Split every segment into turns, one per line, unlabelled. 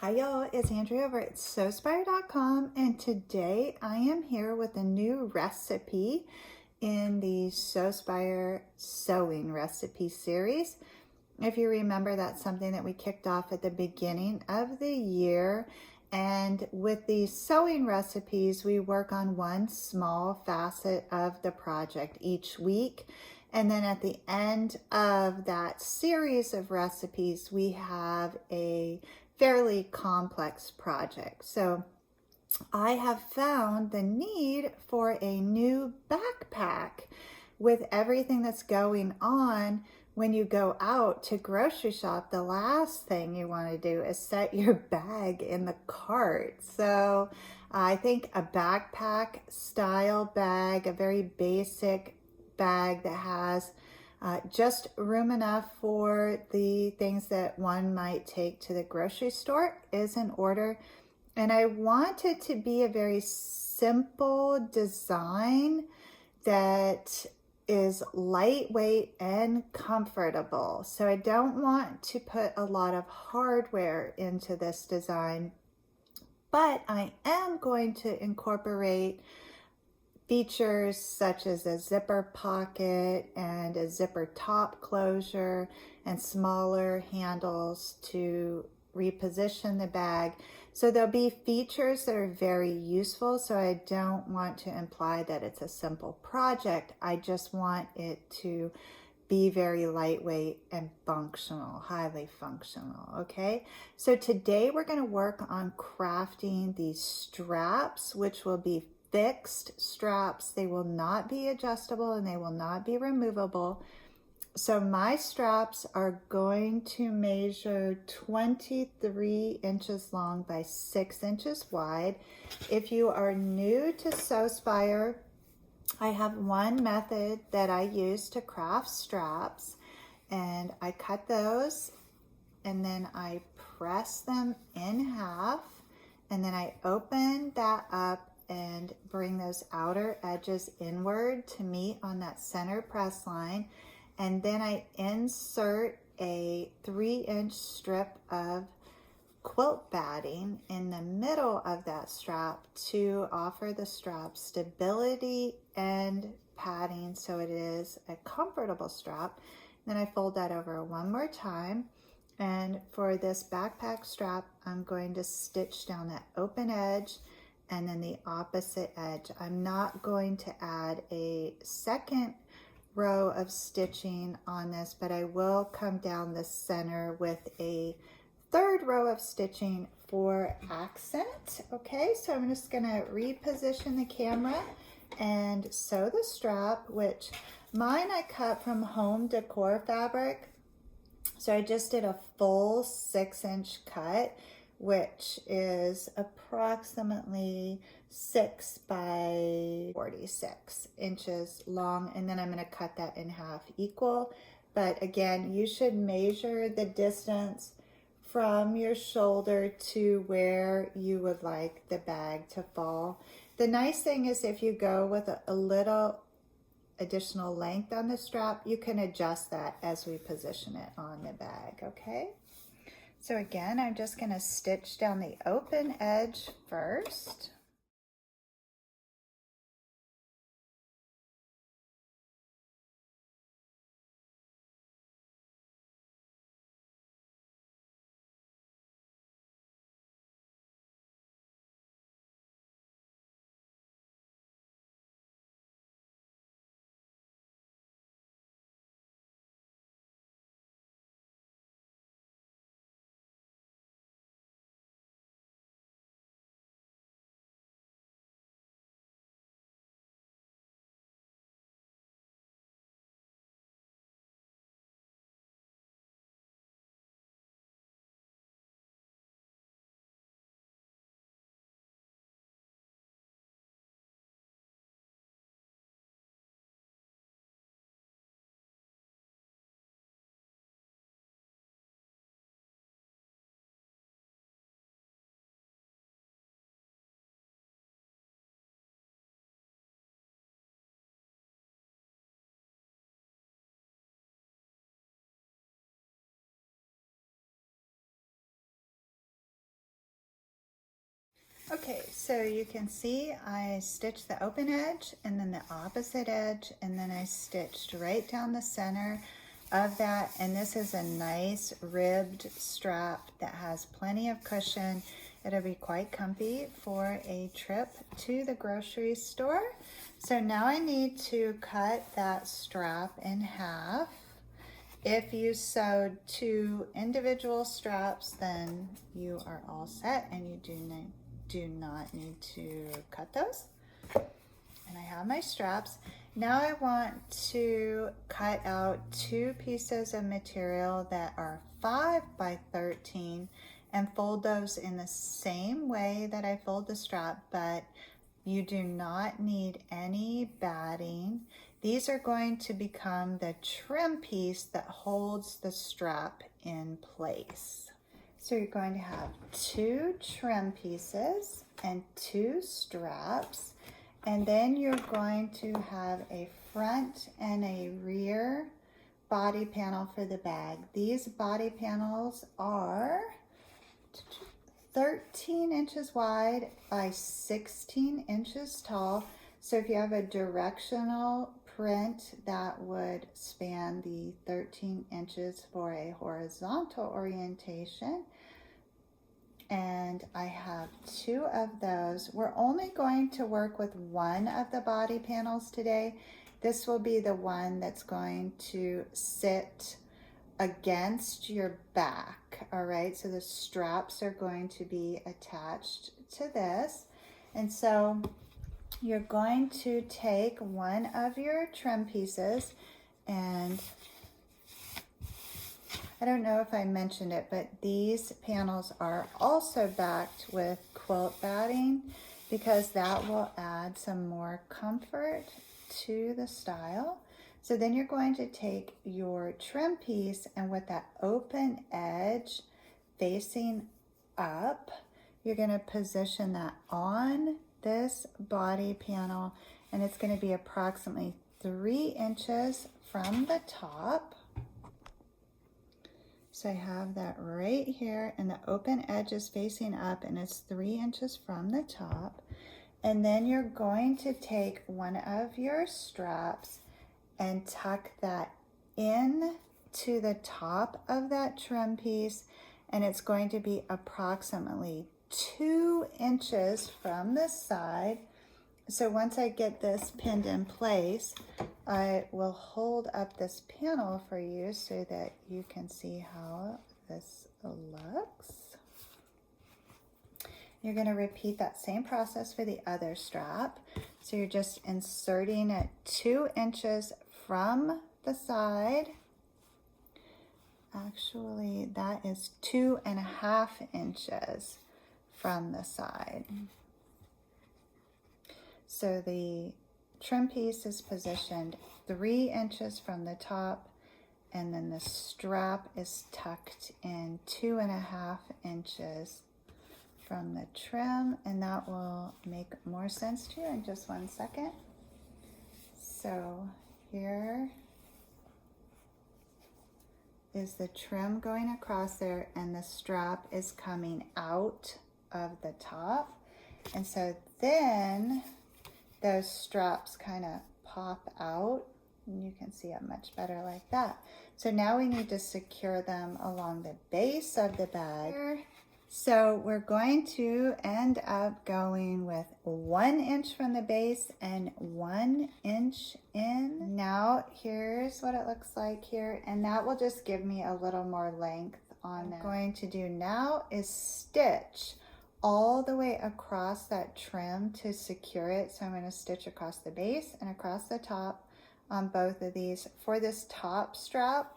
Hi y'all, it's Andrea over at Sewspire.com, and today I am here with a new recipe in the Sewspire Sewing Recipe series. If you remember, that's something that we kicked off at the beginning of the year, and with these sewing recipes we work on one small facet of the project each week, and then at the end of that series of recipes we have a fairly complex project. So I have found the need for a new backpack with everything that's going on. When you go out to grocery shop, the last thing you want to do is set your bag in the cart. So I think a backpack style bag, a very basic bag that has just room enough for the things that one might take to the grocery store is in order. And I want it to be a very simple design that is lightweight and comfortable. So I don't want to put a lot of hardware into this design, but I am going to incorporate features such as a zipper pocket and a zipper top closure and smaller handles to reposition the bag. So there'll be features that are very useful. So I don't want to imply that it's a simple project. I just want it to be very lightweight and functional, highly functional, okay? So today we're gonna work on crafting these straps, which will be fixed straps. They will not be adjustable and they will not be removable. So my straps are going to measure 23 inches long by 6 inches wide. If you are new to Sewspire, I have one method that I use to craft straps, and I cut those and then I press them in half, and then I open that up and bring those outer edges inward to meet on that center press line. And then I insert a 3-inch strip of quilt batting in the middle of that strap to offer the strap stability and padding so it is a comfortable strap. Then I fold that over one more time, and for this backpack strap I'm going to stitch down that open edge and then the opposite edge. I'm not going to add a second row of stitching on this, but I will come down the center with a third row of stitching for accent. Okay, so I'm just gonna reposition the camera and sew the strap, which mine I cut from home decor fabric. So I just did a full 6-inch cut, which is approximately 6 by 46 inches long, and then I'm going to cut that in half equal. But again, you should measure the distance from your shoulder to where you would like the bag to fall. The nice thing is if you go with a little additional length on the strap, you can adjust that as we position it on the bag, okay? So again, I'm just going to stitch down the open edge first. So you can see I stitched the open edge and then the opposite edge, and then I stitched right down the center of that. And this is a nice ribbed strap that has plenty of cushion. It'll be quite comfy for a trip to the grocery store. So now I need to cut that strap in half. If you sewed 2 individual straps, then you are all set and you do not need to cut those. And I have my straps. Now I want to cut out 2 pieces of material that are 5 by 13 and fold those in the same way that I fold the strap, but you do not need any batting. These are going to become the trim piece that holds the strap in place. So you're going to have 2 trim pieces and 2 straps, and then you're going to have a front and a rear body panel for the bag. These body panels are 13 inches wide by 16 inches tall. So if you have a directional print, that would span the 13 inches for a horizontal orientation. And I have 2 of those. We're only going to work with one of the body panels today. This will be the one that's going to sit against your back. All right, so the straps are going to be attached to this. And so you're going to take one of your trim pieces, and I don't know if I mentioned it, but these panels are also backed with quilt batting because that will add some more comfort to the style. So then you're going to take your trim piece, and with that open edge facing up, you're going to position that on this body panel, and it's going to be approximately 3 inches from the top. So I have that right here, and the open edge is facing up, and it's 3 inches from the top. And then you're going to take one of your straps and tuck that in to the top of that trim piece, and it's going to be approximately 2 inches from the side. So once I get this pinned in place, I will hold up this panel for you so that you can see how this looks. You're going to repeat that same process for the other strap. So you're just inserting it 2 inches from the side. Actually, that is 2.5 inches from the side. So the trim piece is positioned 3 inches from the top, and then the strap is tucked in 2.5 inches from the trim, and that will make more sense to you in just 1 second. So here is the trim going across there, and the strap is coming out of the top. And so then those straps kind of pop out, and you can see it much better like that. So now we need to secure them along the base of the bag. So we're going to end up going with 1 inch from the base and 1 inch in. Now here's what it looks like here, and that will just give me a little more length on that. What I'm going to do now is stitch all the way across that trim to secure it. So I'm going to stitch across the base and across the top on both of these. For this top strap,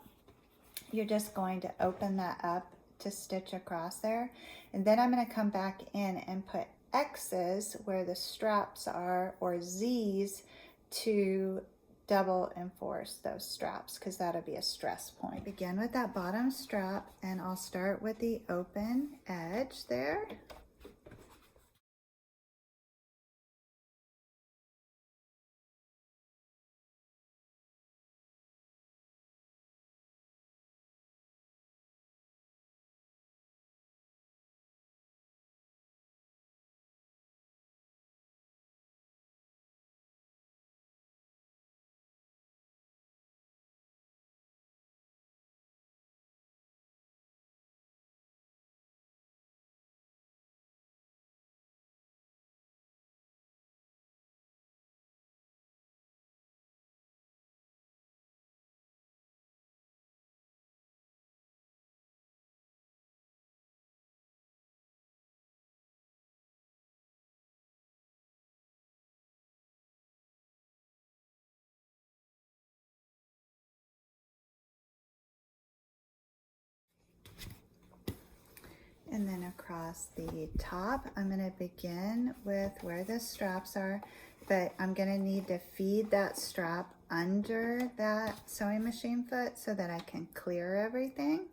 you're just going to open that up to stitch across there, and then I'm going to come back in and put X's where the straps are, or Z's, to double enforce those straps, because that'll be a stress point. Begin with that bottom strap, and I'll start with the open edge there. And then across the top, I'm going to begin with where the straps are, but I'm going to need to feed that strap under that sewing machine foot so that I can clear everything.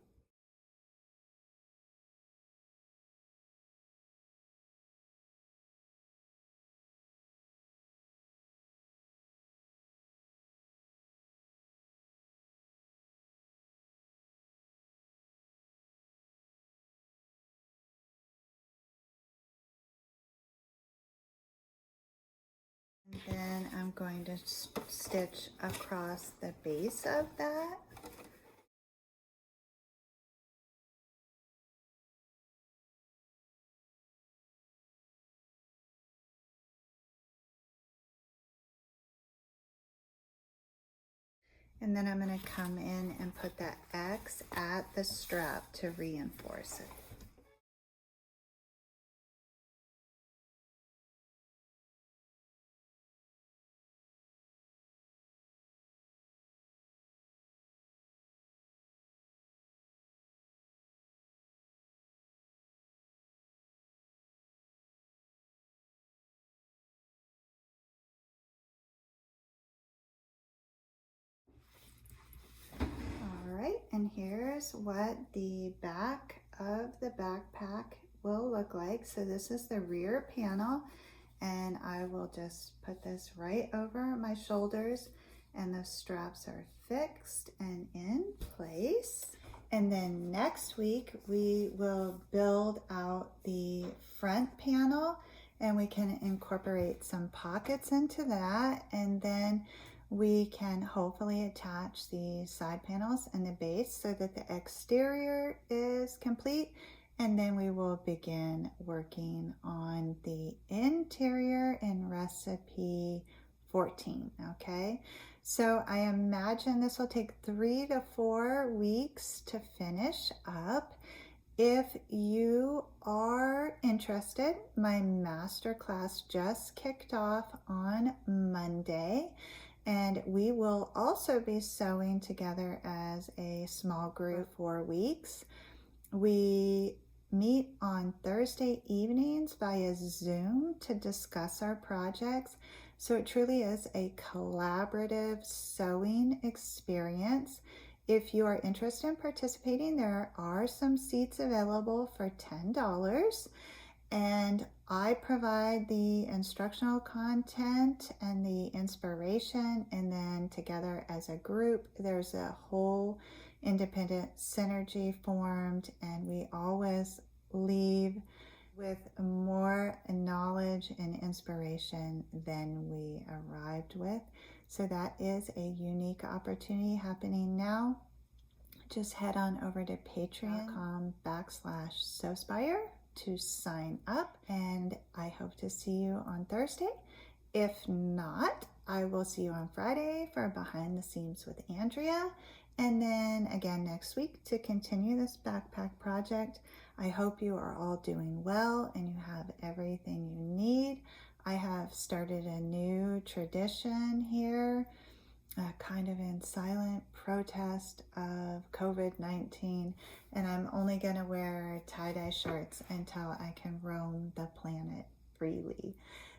And then I'm going to stitch across the base of that. And then I'm going to come in and put that X at the strap to reinforce it. Alright, and here's what the back of the backpack will look like. So this is the rear panel, and I will just put this right over my shoulders, and the straps are fixed and in place. And then next week we will build out the front panel, and we can incorporate some pockets into that, and then we can hopefully attach the side panels and the base so that the exterior is complete. And then we will begin working on the interior in recipe 14, okay? So I imagine this will take 3 to 4 weeks to finish up. If you are interested, my masterclass just kicked off on Monday, and we will also be sewing together as a small group for 4 weeks. We meet on Thursday evenings via Zoom to discuss our projects. So it truly is a collaborative sewing experience. If you are interested in participating, there are some seats available for $10. And I provide the instructional content and the inspiration, and then together as a group, there's a whole independent synergy formed, and we always leave with more knowledge and inspiration than we arrived with. So that is a unique opportunity happening now. Just head on over to patreon.com/Sewspire to sign up, and I hope to see you on Thursday. If not, I will see you on Friday for Behind the Seams with Andrea, and then again next week to continue this backpack project. I hope you are all doing well and you have everything you need. I have started a new tradition here, kind of in silent protest of COVID-19, and I'm only going to wear tie-dye shirts until I can roam the planet freely.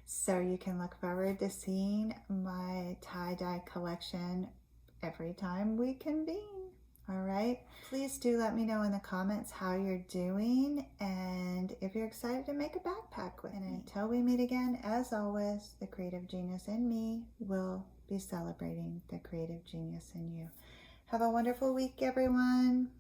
So you can look forward to seeing my tie-dye collection every time we convene. All right, please do let me know in the comments how you're doing and if you're excited to make a backpack with me. And until we meet again, as always, the creative genius in me will be celebrating the creative genius in you. Have a wonderful week, everyone.